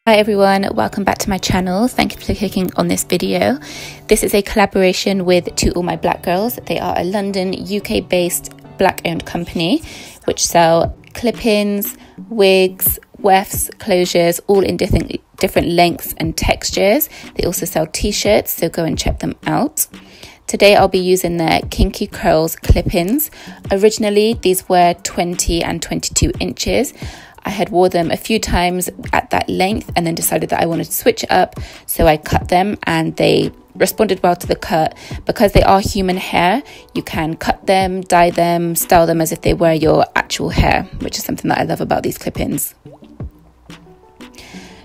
Hi everyone, welcome back to my channel. Thank you for clicking on this video. This is a collaboration with ToAllMyBlackGirls. They are a London, UK based black owned company which sell clip-ins, wigs, wefts, closures, all in different lengths and textures. They also sell t-shirts, so go and check them out. Today I'll be using their Kinky curls clip-ins. Originally these were 20 and 22 inches. I had wore them a few times at that length and then decided that I wanted to switch it up, so I cut them and they responded well to the cut. Because they are human hair, you can cut them, dye them, style them as if they were your actual hair, which is something that I love about these clip-ins.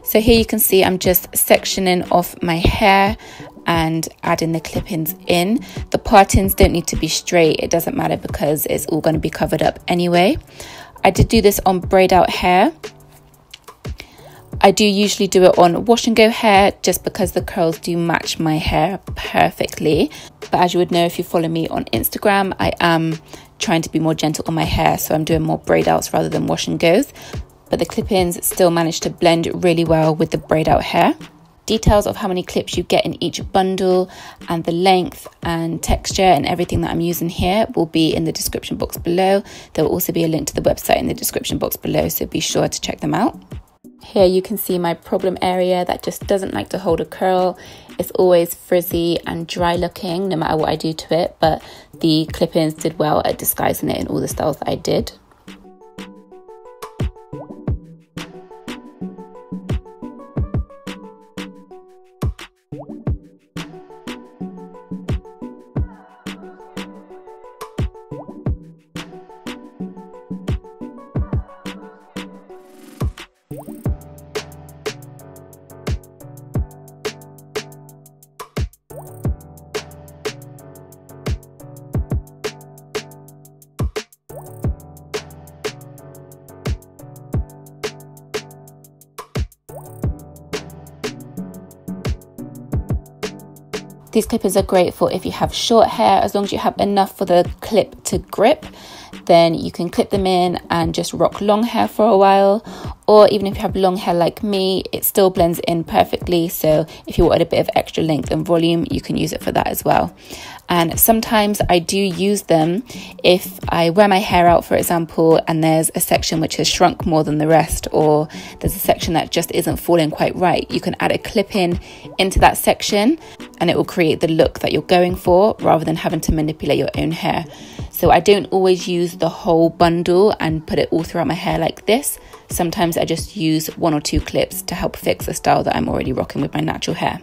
So here you can see I'm just sectioning off my hair and adding the clip-ins in. The partings don't need to be straight, it doesn't matter because it's all going to be covered up anyway. I did do this on braid out hair. I do usually do it on wash and go hair just because the curls do match my hair perfectly. But as you would know if you follow me on Instagram, I am trying to be more gentle on my hair, so I'm doing more braid outs rather than wash and goes. But the clip-ins still managed to blend really well with the braid out hair. Details of how many clips you get in each bundle and the length and texture and everything that I'm using here will be in the description box below. There will also be a link to the website in the description box below, so be sure to check them out. Here you can see my problem area that just doesn't like to hold a curl. It's always frizzy and dry looking no matter what I do to it, but the clip-ins did well at disguising it in all the styles that I did. These clip-ins are great for if you have short hair. As long as you have enough for the clip to grip, then you can clip them in and just rock long hair for a while. Or even if you have long hair like me, it still blends in perfectly. So if you wanted a bit of extra length and volume, you can use it for that as well. And sometimes I do use them if I wear my hair out, for example, and there's a section which has shrunk more than the rest, or there's a section that just isn't falling quite right. You can add a clip-in into that section and it will create the look that you're going for rather than having to manipulate your own hair. So I don't always use the whole bundle and put it all throughout my hair like this. Sometimes I just use one or two clips to help fix the style that I'm already rocking with my natural hair.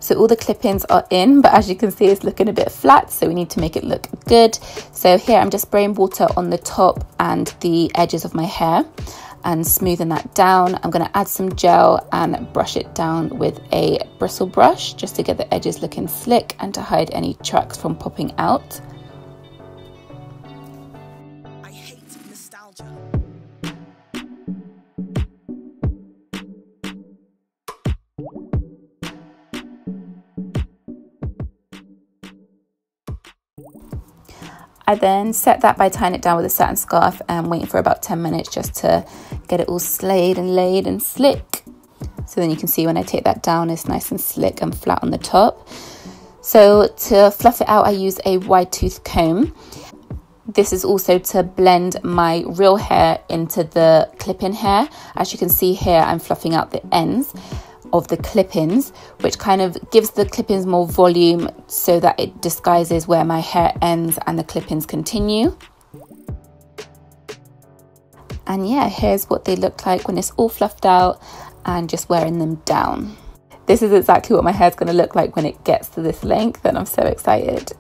So all the clip-ins are in, but as you can see it's looking a bit flat, so we need to make it look good. So here I'm just spraying water on the top and the edges of my hair and smoothing that down. I'm going to add some gel and brush it down with a bristle brush just to get the edges looking slick and to hide any tracks from popping out. I hate nostalgia. I then set that by tying it down with a satin scarf and waiting for about 10 minutes just to get it all slayed and laid and slick. So then you can see when I take that down, it's nice and slick and flat on the top. So to fluff it out, I use a wide tooth comb. This is also to blend my real hair into the clip-in hair. As you can see here, I'm fluffing out the ends of the clip-ins, which kind of gives the clip-ins more volume so that it disguises where my hair ends and the clip-ins continue. And yeah, here's what they look like when it's all fluffed out and just wearing them down. This is exactly what my hair's going to look like when it gets to this length, and I'm so excited.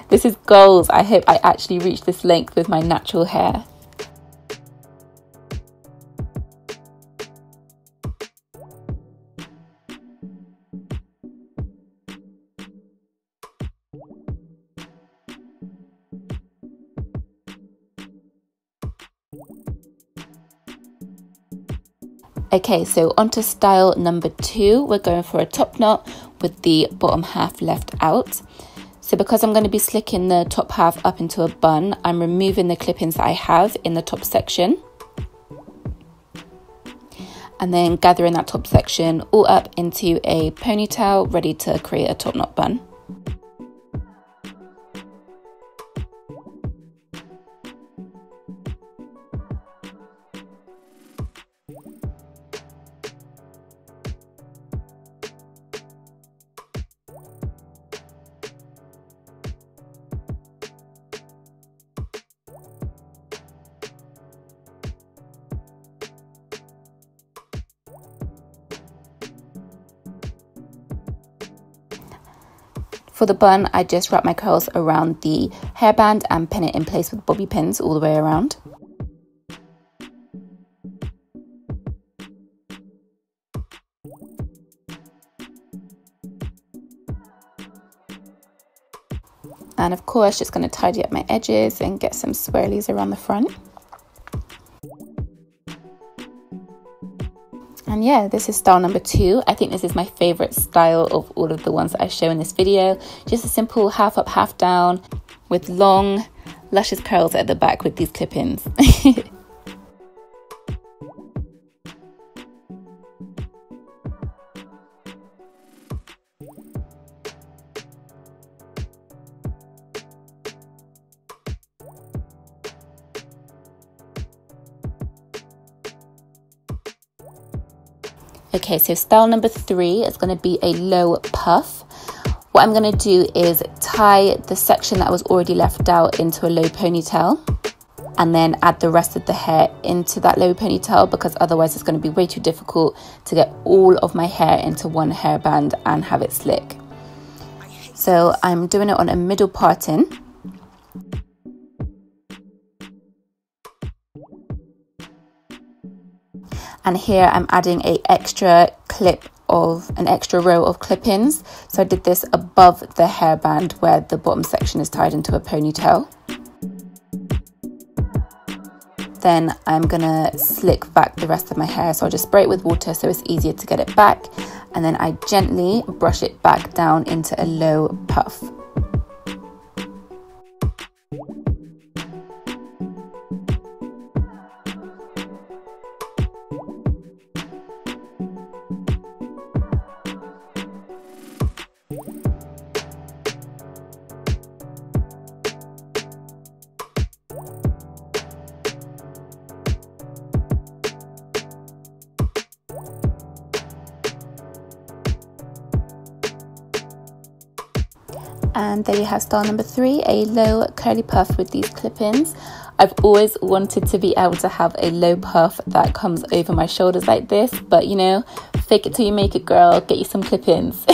This is goals. I hope I actually reach this length with my natural hair. Okay, so onto style number 2. We're going for a top knot with the bottom half left out. So because I'm going to be slicking the top half up into a bun, I'm removing the clip-ins that I have in the top section. And then gathering that top section all up into a ponytail, ready to create a top knot bun. For the bun, I just wrap my curls around the hairband and pin it in place with bobby pins all the way around. And of course, just going to tidy up my edges and get some swirlies around the front. And yeah, this is style number 2. I think this is my favorite style of all of the ones that I show in this video. Just a simple half up, half down with long, luscious curls at the back with these clip-ins. Okay, so style number 3 is going to be a low puff. What I'm going to do is tie the section that was already left out into a low ponytail and then add the rest of the hair into that low ponytail, because otherwise it's going to be way too difficult to get all of my hair into one hairband and have it slick. So I'm doing it on a middle parting. And here I'm adding an extra row of clip-ins. So I did this above the hairband where the bottom section is tied into a ponytail. Then I'm gonna slick back the rest of my hair. So I'll just spray it with water so it's easier to get it back. And then I gently brush it back down into a low puff. And there you have style number 3, a low curly puff with these clip-ins. I've always wanted to be able to have a low puff that comes over my shoulders like this, but you know, fake it till you make it, girl. Get you some clip-ins.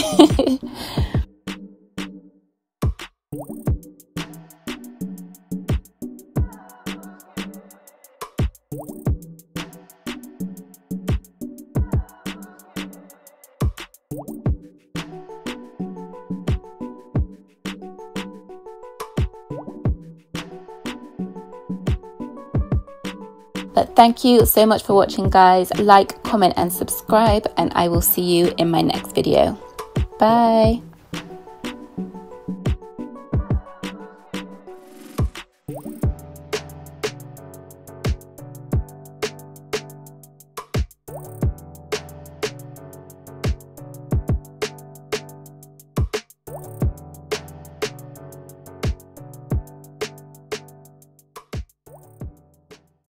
But thank you so much for watching, guys. Like, comment and subscribe, and I will see you in my next video. Bye.